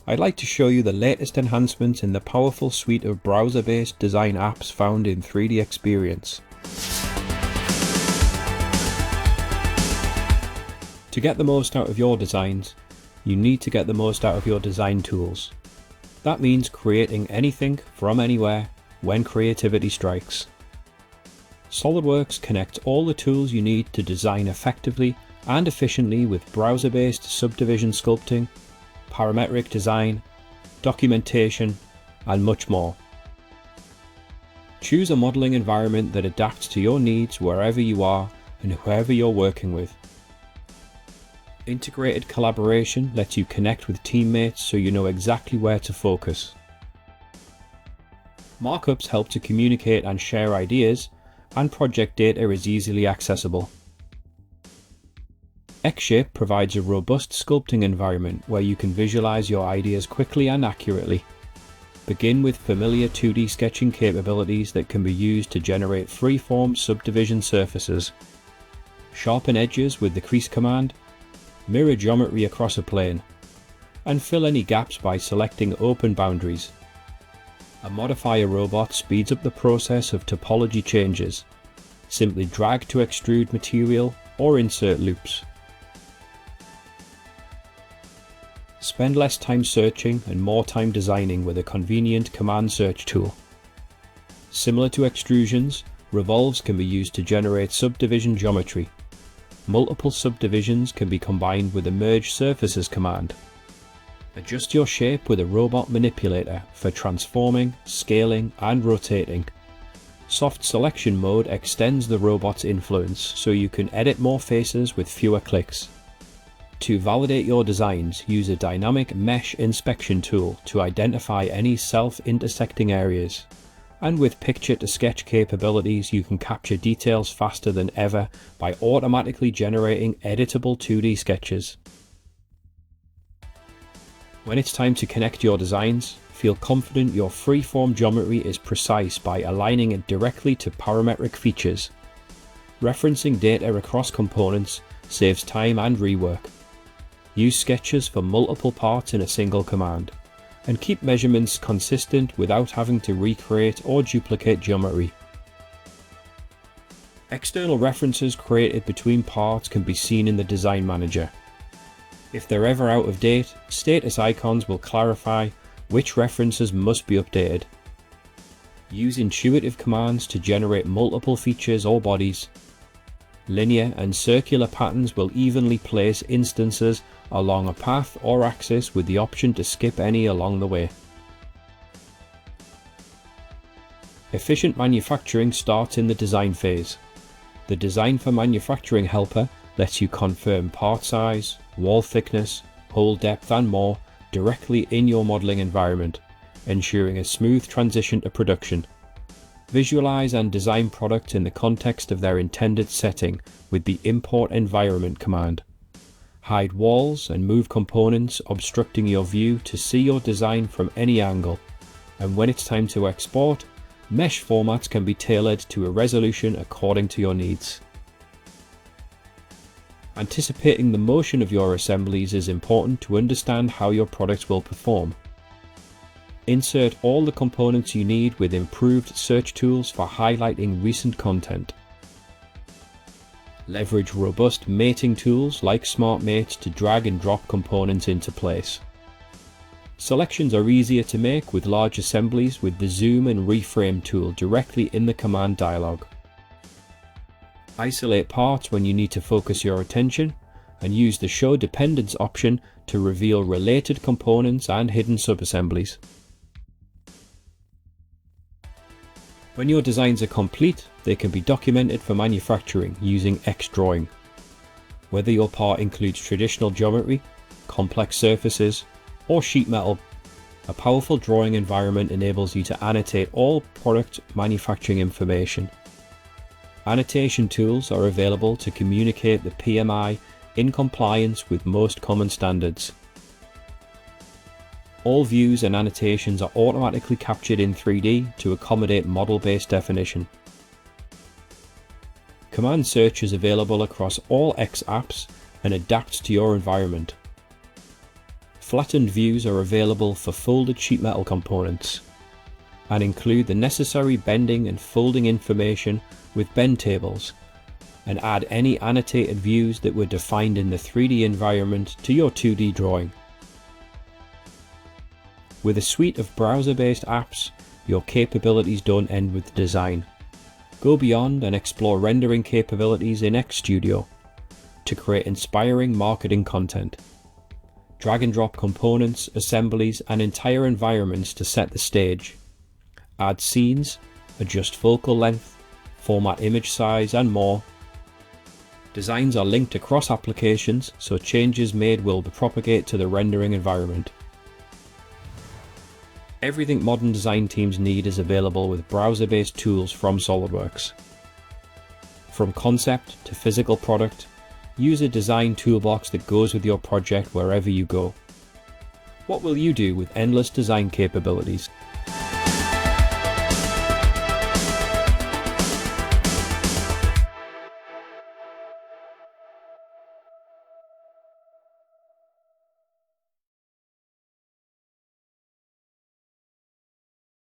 I'd like to show you the latest enhancements in the powerful suite of browser-based design apps found in 3DEXPERIENCE. To get the most out of your designs, you need to get the most out of your design tools. That means creating anything from anywhere when creativity strikes. SOLIDWORKS connects all the tools you need to design effectively and efficiently with browser-based subdivision sculpting, parametric design, documentation, and much more. Choose a modelling environment that adapts to your needs wherever you are and whoever you're working with. Integrated collaboration lets you connect with teammates so you know exactly where to focus. Markups help to communicate and share ideas, and project data is easily accessible. Xshape provides a robust sculpting environment where you can visualize your ideas quickly and accurately. Begin with familiar 2D sketching capabilities that can be used to generate free-form subdivision surfaces. Sharpen edges with the crease command, mirror geometry across a plane, and fill any gaps by selecting open boundaries. A modifier robot speeds up the process of topology changes. Simply drag to extrude material or insert loops. Spend less time searching and more time designing with a convenient command search tool. Similar to extrusions, revolves can be used to generate subdivision geometry. Multiple subdivisions can be combined with a merge surfaces command. Adjust your shape with a robot manipulator for transforming, scaling, and rotating. Soft selection mode extends the robot's influence so you can edit more faces with fewer clicks. To validate your designs, use a dynamic mesh inspection tool to identify any self-intersecting areas. And with picture-to-sketch capabilities, you can capture details faster than ever by automatically generating editable 2D sketches. When it's time to connect your designs, feel confident your free-form geometry is precise by aligning it directly to parametric features. Referencing data across components saves time and rework. Use sketches for multiple parts in a single command, and keep measurements consistent without having to recreate or duplicate geometry. External references created between parts can be seen in the Design Manager. If they're ever out of date, status icons will clarify which references must be updated. Use intuitive commands to generate multiple features or bodies. Linear and circular patterns will evenly place instances along a path or axis with the option to skip any along the way. Efficient manufacturing starts in the design phase. The Design for Manufacturing helper lets you confirm part size, wall thickness, hole depth and more directly in your modelling environment, ensuring a smooth transition to production. Visualize and design products in the context of their intended setting with the Import Environment command. Hide walls and move components obstructing your view to see your design from any angle. And when it's time to export, mesh formats can be tailored to a resolution according to your needs. Anticipating the motion of your assemblies is important to understand how your products will perform. Insert all the components you need with improved search tools for highlighting recent content. Leverage robust mating tools like SmartMate to drag and drop components into place. Selections are easier to make with large assemblies with the Zoom and Reframe tool directly in the command dialog. Isolate parts when you need to focus your attention, and use the Show Dependence option to reveal related components and hidden subassemblies. When your designs are complete, they can be documented for manufacturing using Xdrawing. Whether your part includes traditional geometry, complex surfaces, or sheet metal, a powerful drawing environment enables you to annotate all product manufacturing information. Annotation tools are available to communicate the PMI in compliance with most common standards. All views and annotations are automatically captured in 3D to accommodate model-based definition. Command search is available across all X apps and adapts to your environment. Flattened views are available for folded sheet metal components and include the necessary bending and folding information with bend tables, and add any annotated views that were defined in the 3D environment to your 2D drawing. With a suite of browser-based apps, your capabilities don't end with design. Go beyond and explore rendering capabilities in XStudio to create inspiring marketing content. Drag and drop components, assemblies, and entire environments to set the stage. Add scenes, adjust focal length, format image size, and more. Designs are linked across applications, so changes made will propagate to the rendering environment. Everything modern design teams need is available with browser-based tools from SOLIDWORKS. From concept to physical product, use a design toolbox that goes with your project wherever you go. What will you do with endless design capabilities?